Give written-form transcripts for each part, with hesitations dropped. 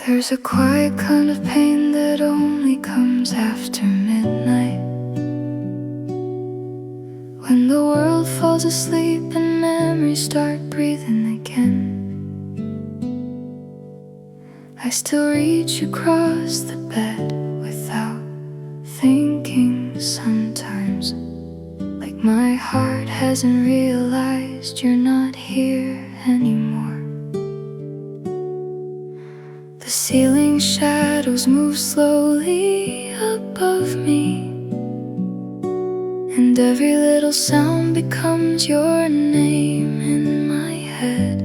There's a quiet kind of pain that only comes after midnight, when the world falls asleep and memories start breathing again. I still reach across the bed without thinking sometimes, like my heart hasn't realized you're not here anymore. The ceiling shadows move slowly above me, and every little sound becomes your name in my head.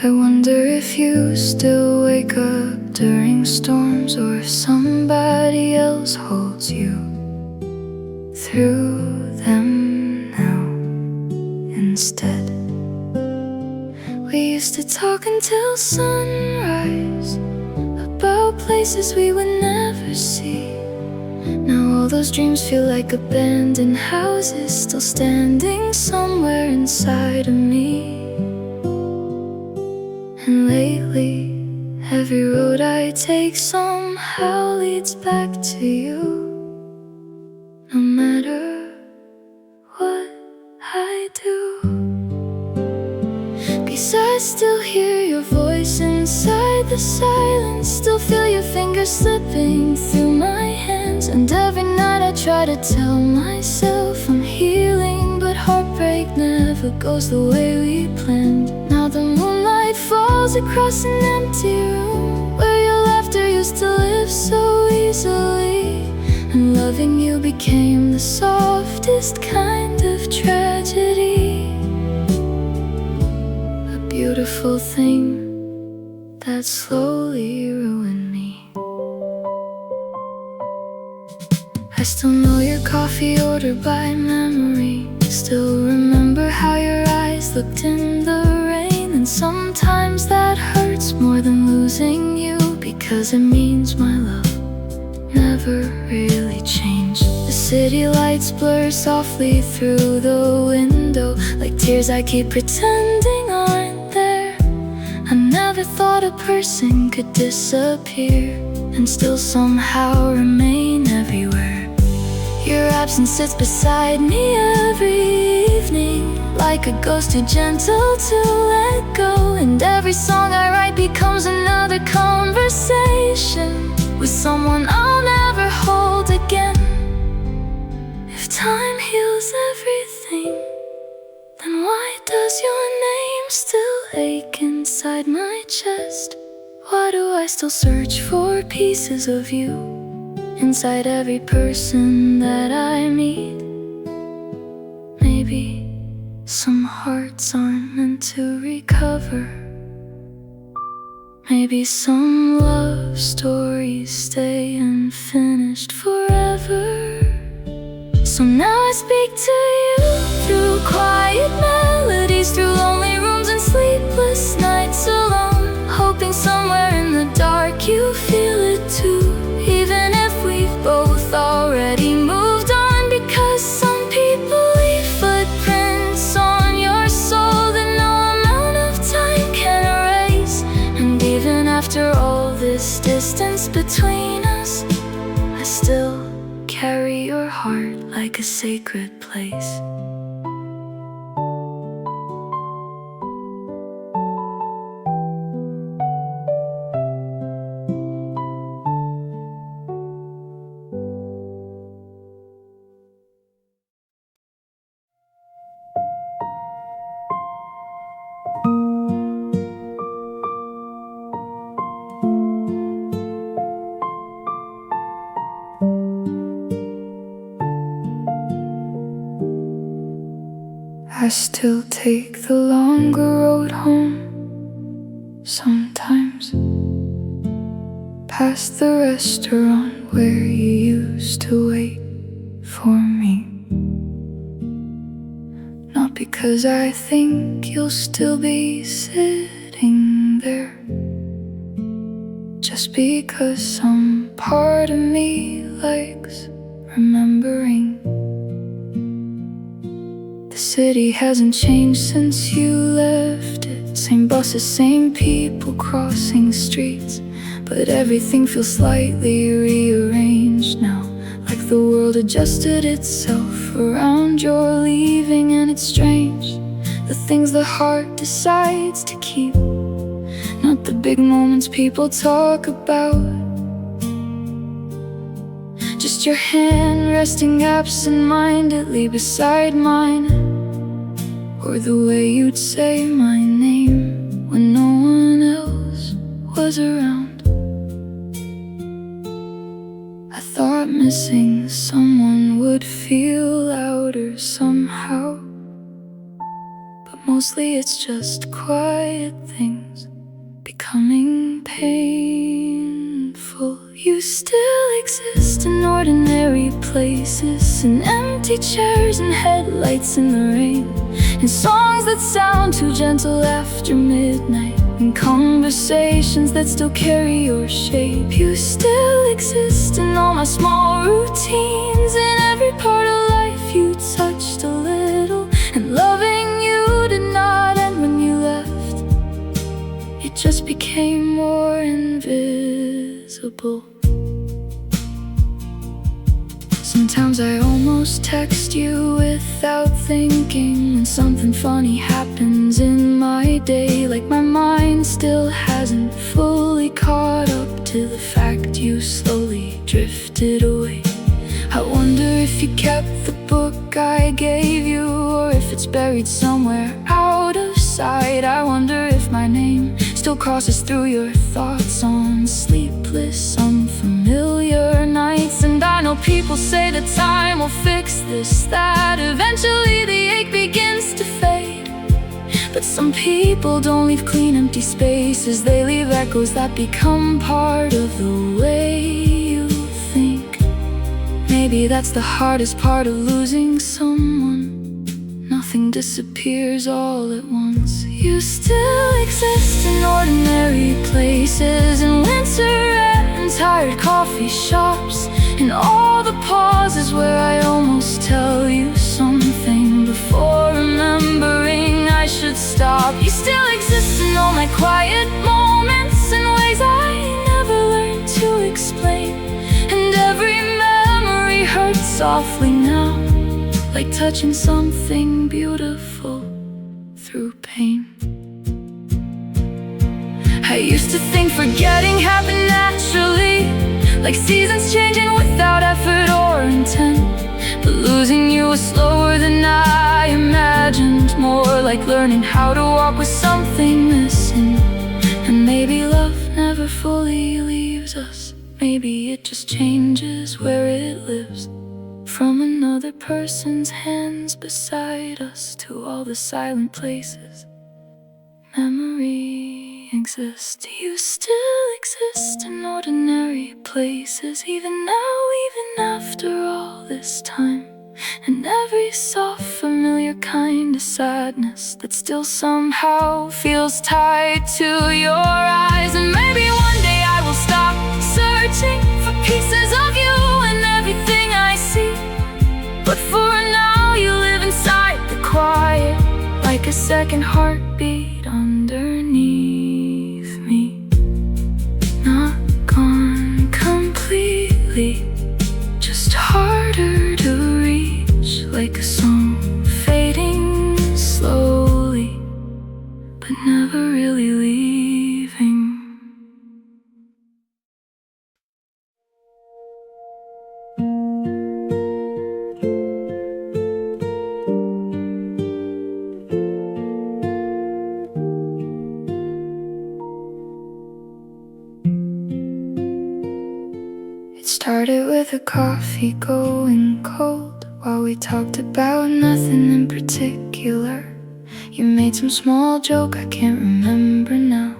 I wonder if you still wake up during storms, or if somebody else holds you through them now instead. We used to talk until sunrise, about places we would never see. Now all those dreams feel like abandoned houses, still standing somewhere inside of me. And lately, every road I take somehow leads back to you. No matter what I do, 'cause I still hear your voice inside the silence, still feel your fingers slipping through my hands. And every night I try to tell myself I'm healing, but heartbreak never goes the way we planned. Now the moonlight falls across an empty room, where your laughter used to live so easily, and loving you became the softest kind of tragedy. A beautiful thing that slowly ruined me. I still know your coffee order by memory, still remember how your eyes looked in the rain. And sometimes that hurts more than losing you, because it means my love never really changed. The city lights blur softly through the window, like tears I keep pretending aren't there. I never thought a person could disappear and still somehow remain everywhere. Your absence sits beside me every evening, like a ghost too gentle to let go. And every song I write becomes another conversation with someone I'll never hold again. If time heals everything, then why does your name still ache inside my chest? Why do I still search for pieces of you inside every person that I meet? Maybe some hearts aren't meant to recover. Maybe some love stories stay unfinished forever. So now I speak to you through quiet melodies, through lonely rooms and sleepless nights alone, hoping somewhere in the dark you feel it too, even if we've both already moved on. Because some people leave footprints on your soul that no amount of time can erase. And even after all this distance between us, I still carry your heart like a sacred place. I still take the longer road home sometimes, past the restaurant where you used to wait for me. Not because I think you'll still be sitting there, just because some part of me likes remembering. The city hasn't changed since you left. It's Same buses, same people crossing streets, but everything feels slightly rearranged now, like the world adjusted itself around your leaving. And it's strange, the things the heart decides to keep, not the big moments people talk about. Just your hand resting absent-mindedly beside mine, or the way you'd say my name when no one else was around. I thought missing someone would feel louder somehow, but mostly it's just quiet things becoming painful. You still exist in ordinary places, in empty chairs and headlights in the rain, in songs that sound too gentle after midnight, in conversations that still carry your shape. You still exist in all my small routines, in every part of life you touched a little, and loving you did not end when you left. It just became more invisible. Sometimes I almost text you without thinking when something funny happens in my day, like my mind still hasn't fully caught up to the fact you slowly drifted away. I wonder if you kept the book I gave you, or if it's buried somewhere out of sight. I wonder if my name still crosses through your thoughts on sleepless, unfamiliar nights. And I know people say that time will fix this, that eventually the ache begins to fade, but some people don't leave clean, empty spaces. They leave echoes that become part of the way you think. Maybe that's the hardest part of losing someone. Nothing disappears all at once. You still exist in ordinary places, in winter and tired coffee shops, in all the pauses where I almost tell you something before remembering I should stop. You still exist in all my quiet moments, in ways I never learned to explain, and every memory hurts softly now, like touching something beautiful through pain. I used to think forgetting happened naturally, like seasons changing without effort or intent, but losing you was slower than I imagined, more like learning how to walk with something missing. And maybe love never fully leaves us, maybe it just changes where it lives, from another person's hands beside us to all the silent places memory exists. You still exist in ordinary places, even now, even after all this time, and every soft, familiar kind of sadness that still somehow feels tied to your eyes. And maybe one day I will stop searching for pieces of you and everything I see, but for now you live inside the quiet, like a second heartbeat underneath me. Not gone completely, just harder to reach, like a song fading slowly, but never really leaving. Started with a coffee going cold, while we talked about nothing in particular. You made some small joke I can't remember now,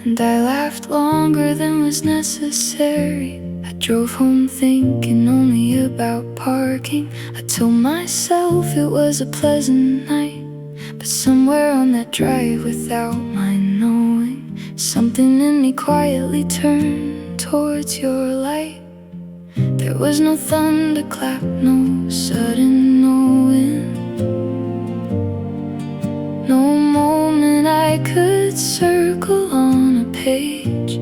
and I laughed longer than was necessary. I drove home thinking only about parking. I told myself it was a pleasant night, but somewhere on that drive, without my knowing, something in me quietly turned towards your light. There was no thunderclap, no sudden, no wind, no moment I could circle on a page.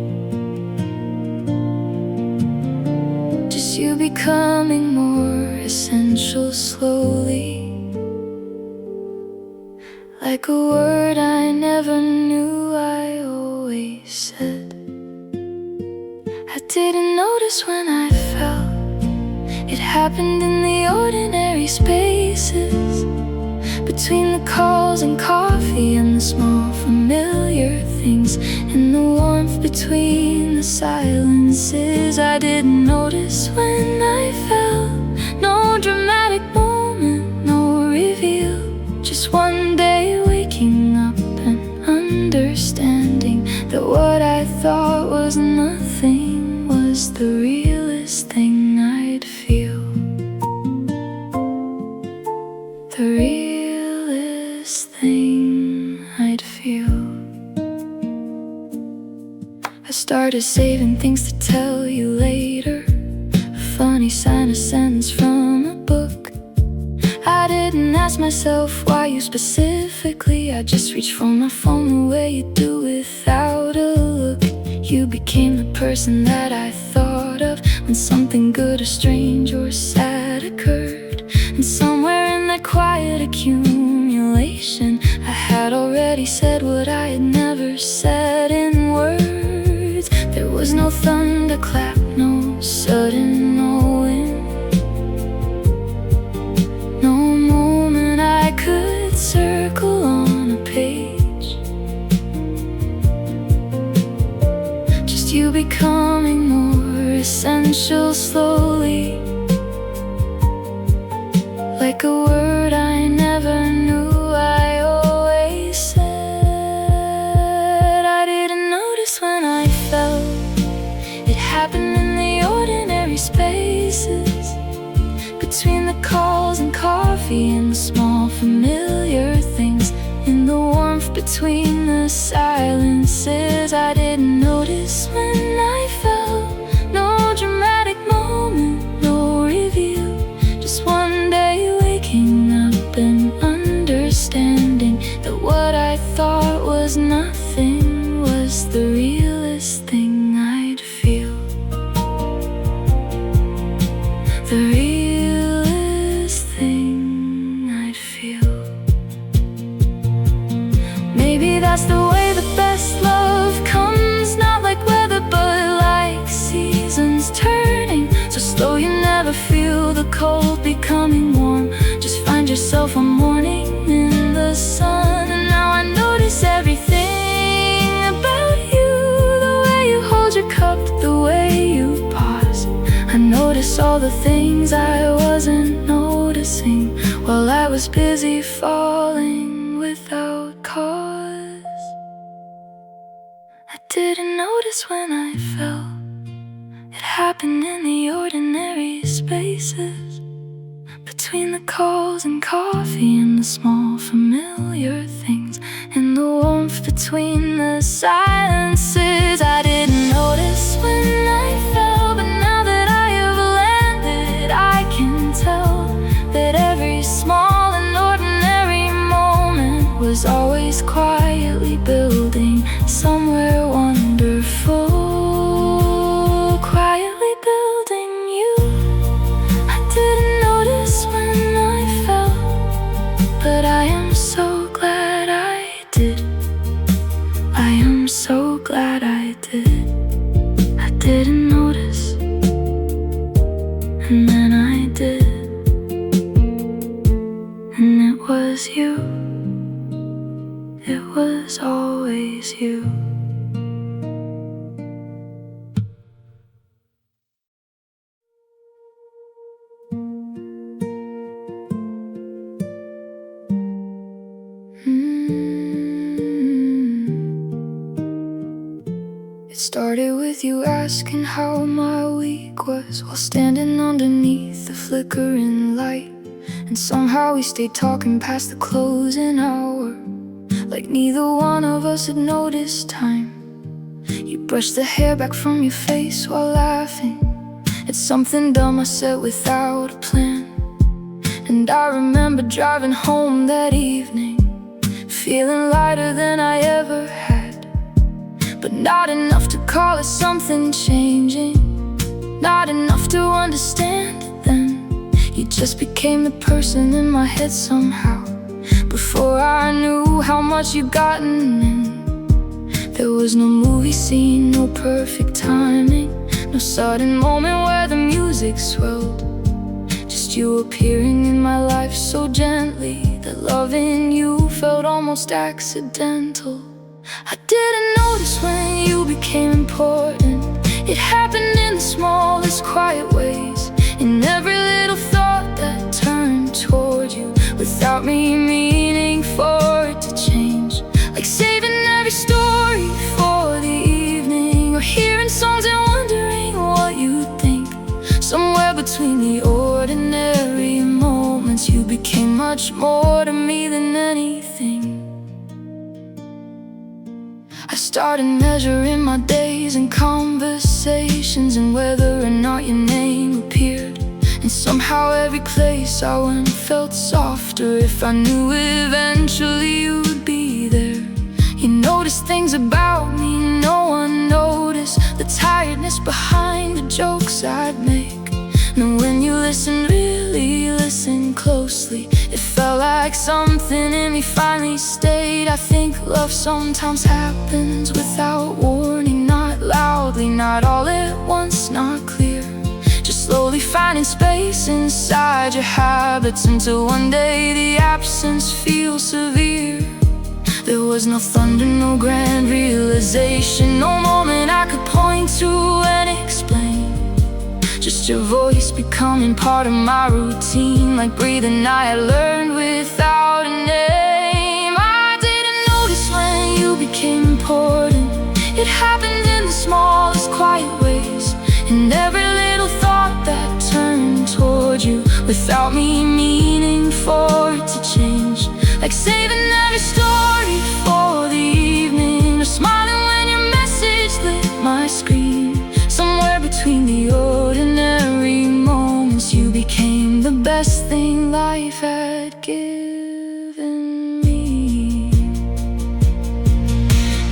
Just you becoming more essential slowly, like a word I never knew I always said. I didn't notice when I fell. It happened in the ordinary spaces, between the calls and coffee and the small familiar things, in the warmth between the silences. I didn't notice when I fell. No dramatic moment, no reveal. Just one day waking up and understanding that what I thought was nothing was the realest thing I'd feel. The realest thing I'd feel. I started saving things to tell you later, a funny sign, a sentence from a book. I didn't ask myself why you specifically. I just reached for my phone the way you do without a look. You became the person that I thought of when something good or strange or sad occurred. And somewhere in that quiet accumulation, I had already said what I had never said in words. There was no thunderclap, no sudden knowing, no moment I could circle on a page. Just you becoming more essential slowly, like a word I never knew I always said. I didn't notice when I fell. It happened in the ordinary spaces, between the calls and coffee and the small familiar things, in the warmth between the silences. I didn't notice when I fell. No dramatic moment, no reveal. Just one day waking up and understanding that what I thought was nothing was the realest thing I'd feel. The realest thing I'd feel. Maybe that's the way the best love comes, not like weather but like seasons turning. So slow you never feel the cold becoming warm. Just find yourself one morning in the sun. And now I notice everything about you, the way you hold your cup, the way you pause. I notice all the things I wasn't noticing while I was busy falling without cause. I didn't notice when I fell. It happened in the ordinary spaces, between the calls and coffee and the small familiar things, in the warmth between the silences. I didn't notice when I fell, but now that I have landed, I can tell that every small and ordinary moment was always quietly building somewhere wonderful. Quietly building you. I didn't notice when I fell, but I am so glad I did. I am so glad I did. I didn't notice, and then I did. And it was you. It was always you. It started with you asking how my week was, while standing underneath the flickering light. And somehow we stayed talking past the closing hour, like neither one of us had noticed time. You brushed the hair back from your face while laughing at something dumb I said without a plan. And I remember driving home that evening, feeling lighter than I ever had. But not enough to call it something changing, not enough to understand it then. You just became the person in my head somehow, before I knew how much you'd gotten in. There was no movie scene, no perfect timing, no sudden moment where the music swelled. Just you appearing in my life so gently that loving you felt almost accidental. I didn't notice when you became important. It happened in the smallest quiet ways, in every little thought that turned toward you, without me meaning for it to change. Like saving every story for the evening, or hearing songs and wondering what you'd think. Somewhere between the ordinary moments, you became much more to me than anything. I started measuring my days and conversations, and whether or not your name appeared. And somehow every place I went felt softer, if I knew eventually you'd be there. You noticed things about me no one noticed, the tiredness behind the jokes I'd make. And when you listened, really listened closely, it felt like something in me finally stayed. I think love sometimes happens without warning, not loudly, not all at once, not clear. Just slowly finding space inside your habits, until one day the absence feels severe. There was no thunder, no grand realization, no moment I could point to and explain. Just your voice becoming part of my routine, like breathing I had learned without a name. I didn't notice when you became important. It happened in the smallest quiet ways, in every little thought that turned toward you, without me meaning for it to change. Like saving every story for the evening, or smiling when your message lit my screen. Somewhere between the ordinary moments, you became the best thing life had given me.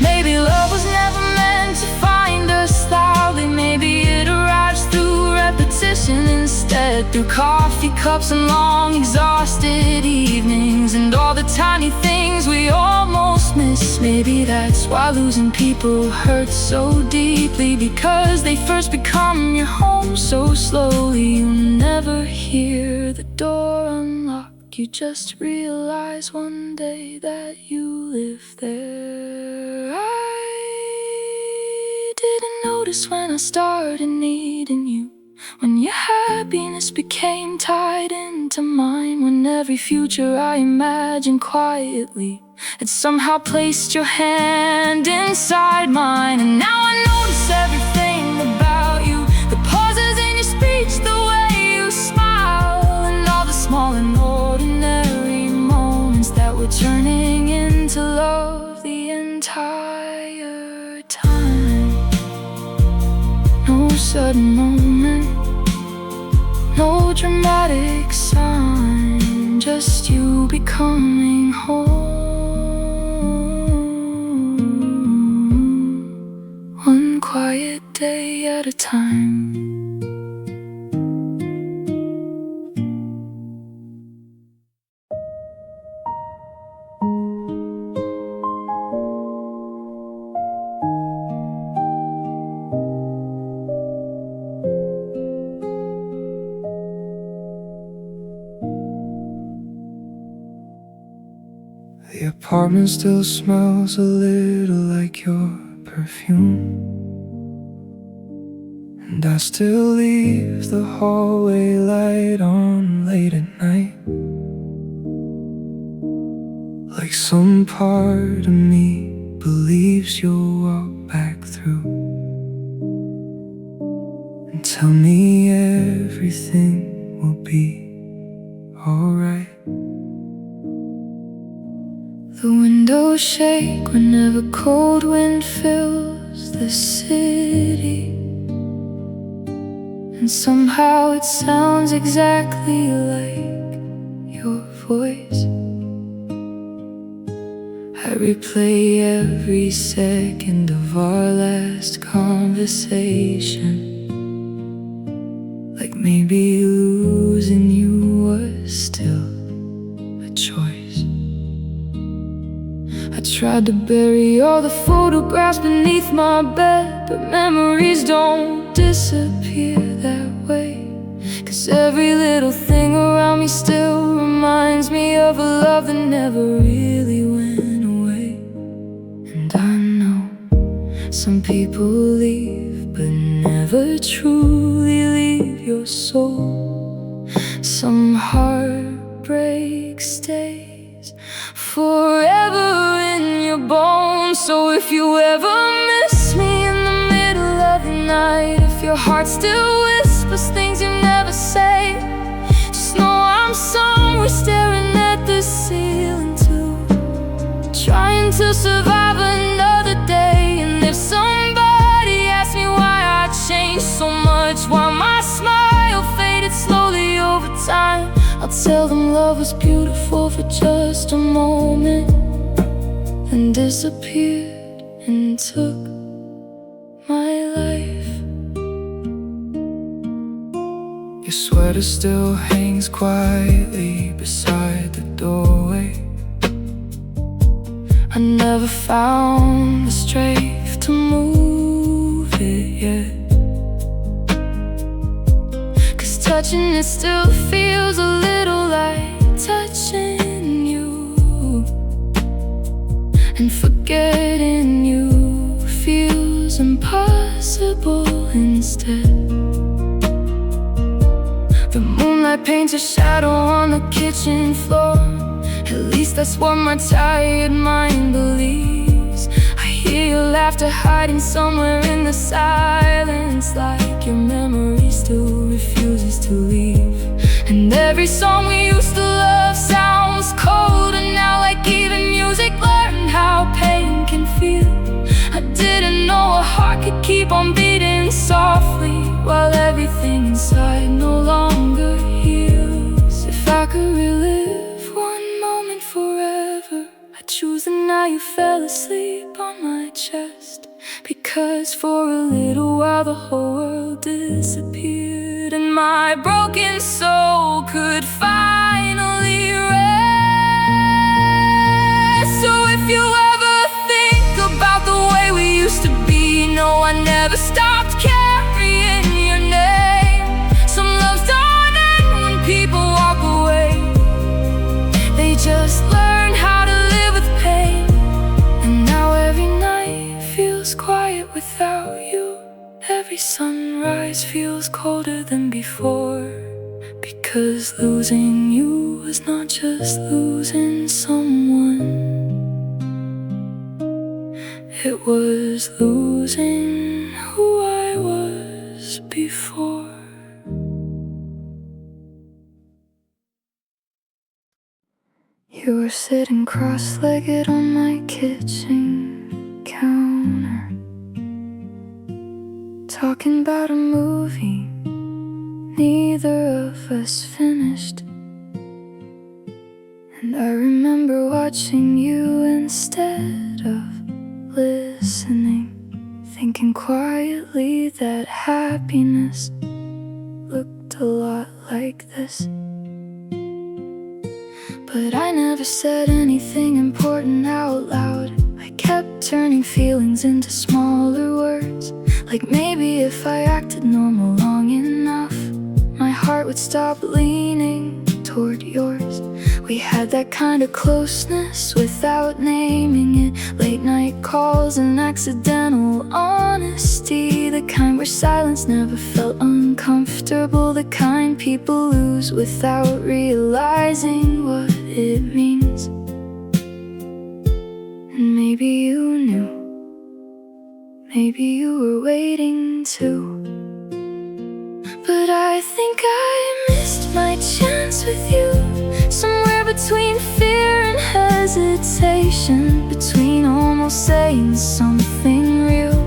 Maybe love was never meant to find us loudly. Maybe it arrives through repetition instead, through coffee cups and long exhausted evenings, and all the tiny things we almost miss. Maybe that's why losing people hurts so deeply, because they first become your home so slowly. You never hear the door unlock, you just realize one day that you live there. I didn't notice when I started needing you, when your happiness became tied into mine, when every future I imagined quietly had somehow placed your hand inside mine. And now I notice everything about you, the pauses in your speech, the way you smile, and all the small and ordinary moments that were turning into love the entire time. No sudden moment, no dramatic sign, just you becoming home, one quiet day at a time. The apartment still smells a little like your perfume, and I still leave the hallway light on late at night, like some part of me believes you'll walk back through and tell me everything will be alright. The windows shake whenever cold wind fills the city, and somehow it sounds exactly like your voice. replay every second of our last conversation, like maybe losing you was still a choice. I tried to bury all the photographs beneath my bed, but memories don't disappear that way. 'Cause every little thing around me still reminds me of a love that never really went away. And I know some people leave, but never truly leave your soul. Some heartbreak stays forever in your bones. So if you ever miss me in the middle of the night, if your heart still whispers things you never say, just know I'm somewhere staring at the ceiling too, trying to survive another day. And if somebody asks me why I changed so much, why my smile faded slowly over time, I'll tell them love was beautiful for just a moment, then disappeared and took my life. Your sweater still hangs quietly beside the doorway. I never found the strength to move it yet, 'cause touching it still feels a little like touching you, and forgetting you feels impossible instead. The moonlight paints a shadow on the kitchen floor, at least that's what my tired mind believes. I hear your laughter hiding somewhere in the silence, like your memory still refuses to leave. And every song we used to love sounds cold, and now like even music learned how pain can feel. I didn't know a heart could keep on beating softly while everything inside no longer heals. If I could relive one moment forever, I'd choose the night you fell asleep on my chest, because for a little while the whole world disappeared, and my broken soul could finally rest. So if you ever think about the way we used to be, no, I never stopped carrying your name. Some loves don't end when people walk away, they just learn how to live with pain. And now every night feels quiet without you. Every sunrise feels colder than before, because losing you was not just losing someone, it was losing who I was before. You were sitting cross-legged on my kitchen counter, talking about a movie neither of us finished. And I remember watching you instead of listening, thinking quietly that happiness looked a lot like this. But I never said anything important out loud. I kept turning feelings into smaller words, like maybe if I acted normal long enough, my heart would stop leaning toward yours. We had that kind of closeness without naming it, late night calls and accidental honesty, the kind where silence never felt uncomfortable, the kind people lose without realizing what it means. And maybe you knew, maybe you were waiting too, but I think I missed my chance with you, somewhere between fear and hesitation, between almost saying something real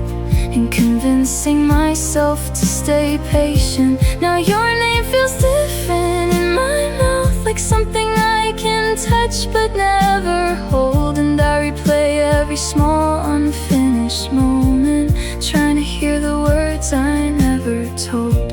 and convincing myself to stay patient. Now your name feels different in my mouth, like something I can touch but never hold, and I replay every small unfinished moment, trying to hear the words I never told.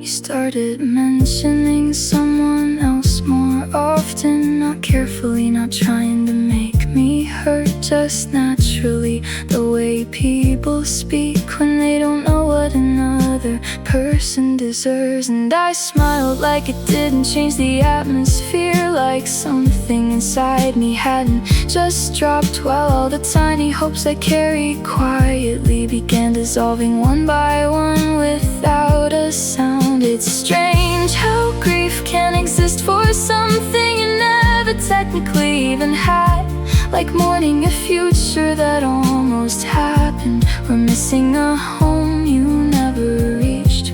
You started mentioning someone else more often, not carefully, not trying to make me hurt, just naturally, the way people speak when they don't know what another person deserves. And I smiled like it didn't change the atmosphere, like something inside me hadn't just dropped, while all the tiny hopes I carried quietly began dissolving one by one without a sound. It's strange how grief can exist for something you never technically even had, like mourning a future that almost happened, or missing a home you never reached.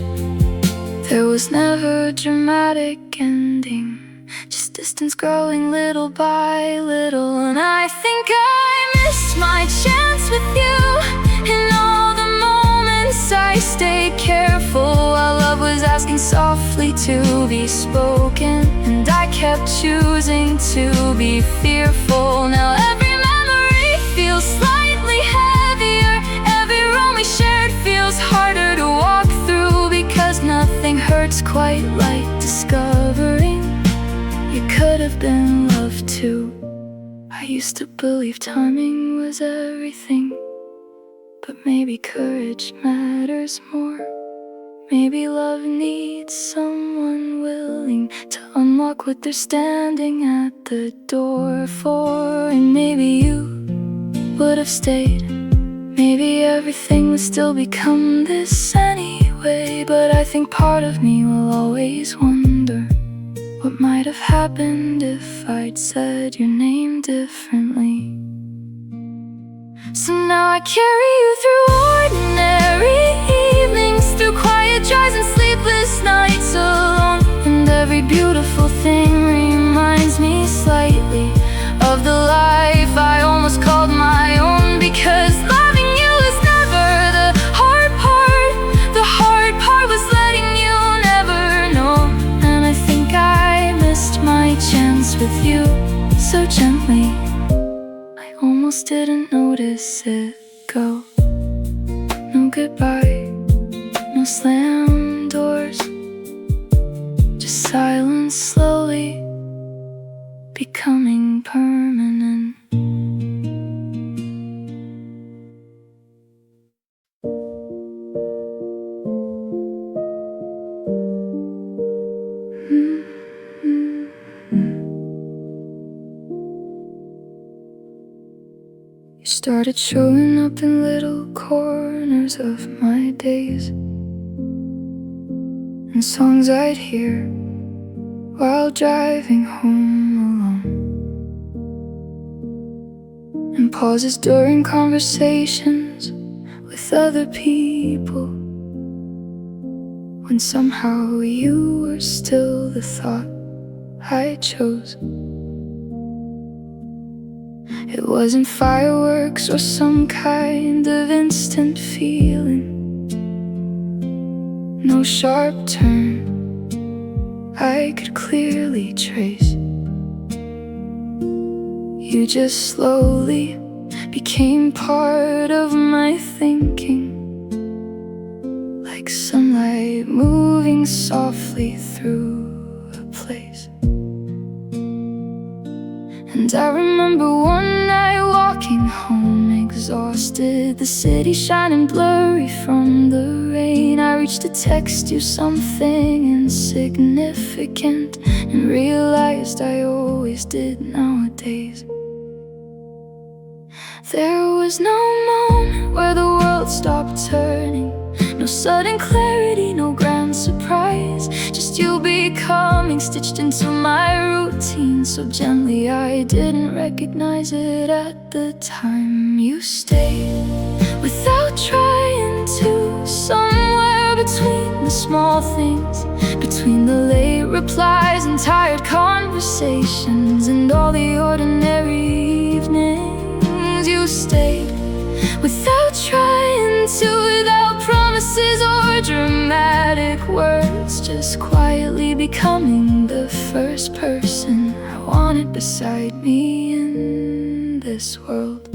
There was never a dramatic ending, just distance growing little by little. And I think I missed my chance with you. In all the moments I stayed careful, while love was asking softly to be spoken, and I kept choosing to be fearful. Now every memory feels slightly heavier, every room we shared feels harder to walk through, because nothing hurts quite like discovering you could have been loved too. I used to believe timing was everything, but maybe courage matters more. Maybe love needs someone willing to unlock what they're standing at the door for. And maybe you would have stayed, maybe everything would still become this anyway. But I think part of me will always wonder what might have happened if I'd said your name differently. So now I carry you through ordinary evenings, through quiet drives and sleepless nights alone. And every beautiful thing reminds me slightly of the life I almost called my own, because loving you was never the hard part. The hard part was letting you never know. And I think I missed my chance with you so gently, almost didn't notice it go. No goodbye, no slam doors, just silence slowly becoming permanent. You started showing up in little corners of my days, and songs I'd hear while driving home alone, and pauses during conversations with other people, when somehow you were still the thought I chose. It wasn't fireworks or some kind of instant feeling, no sharp turn I could clearly trace. You just slowly became part of my thinking, like sunlight moving softly through a place. And I remember one night walking home exhausted, the city shining blurry from the rain. I reached to text you something insignificant, and realized I always did nowadays. There was no moment where the world stopped turning, no sudden clarity, no grand surprise, just you becoming stitched into my routine so gently I didn't recognize it at the time. You stayed without trying to, somewhere between the small things, between the late replies and tired conversations and all the ordinary evenings. You stayed without trying to, without promises or dramatic words, just quietly becoming the first person I wanted beside me in this world.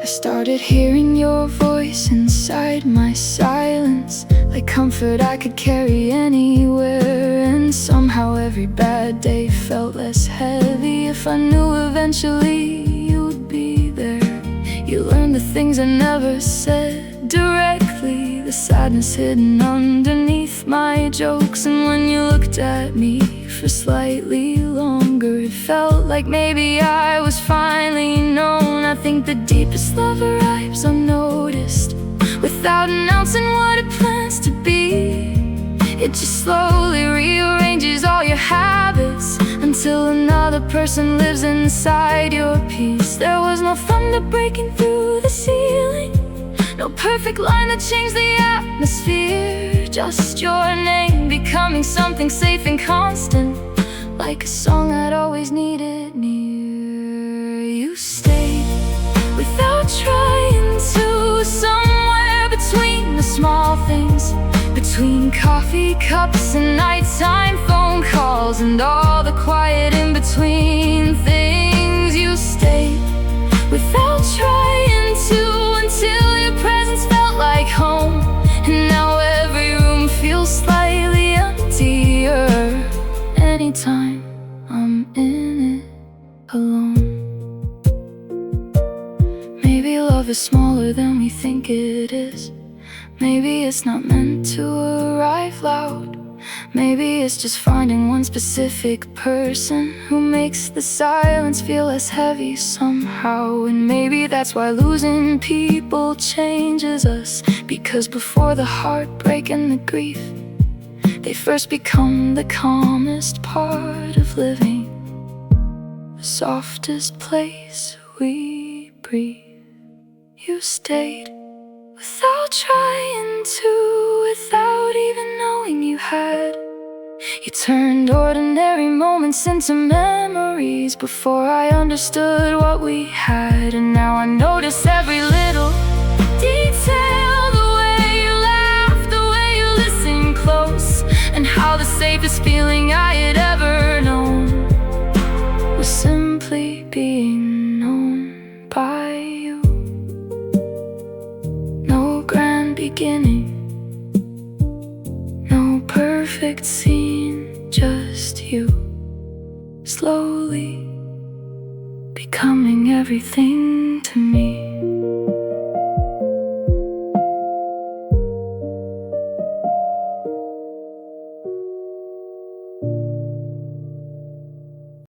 I started hearing your voice inside my silence, like comfort I could carry anywhere. And somehow every bad day felt less heavy if I knew eventually you'd be there. You learned the things I never said directly, the sadness hidden underneath my jokes. And when you looked at me for slightly longer, it felt like maybe I was finally known. I think the deepest love arrives unnoticed, without announcing what it plans to be. It just slowly rearranges all your habits until another person lives inside your peace. There was no thunder breaking through the ceiling, no perfect line that changed the atmosphere. Just your name becoming something safe and constant, like a song I'd always needed near. You stayed without trying to, somewhere between the small things, between coffee cups and nighttime phone calls and all the quiet in between things. You stayed without trying to, until your presence felt like home. And now every room feels slightly emptier anytime I'm in it alone. Maybe love is smaller than we think it is. Maybe it's not meant to arrive loud. Maybe it's just finding one specific person who makes the silence feel less heavy somehow. And maybe that's why losing people changes us, because before the heartbreak and the grief, they first become the calmest part of living, the softest place we breathe. You stayed without trying to, without even knowing you had. You turned ordinary moments into memories before I understood what we had. And now I notice every little detail, the way you laugh, the way you listen close, and how the safest feeling I had ever known was simply being known by you. No grand beginning, no perfect scene, just you, slowly becoming everything to me.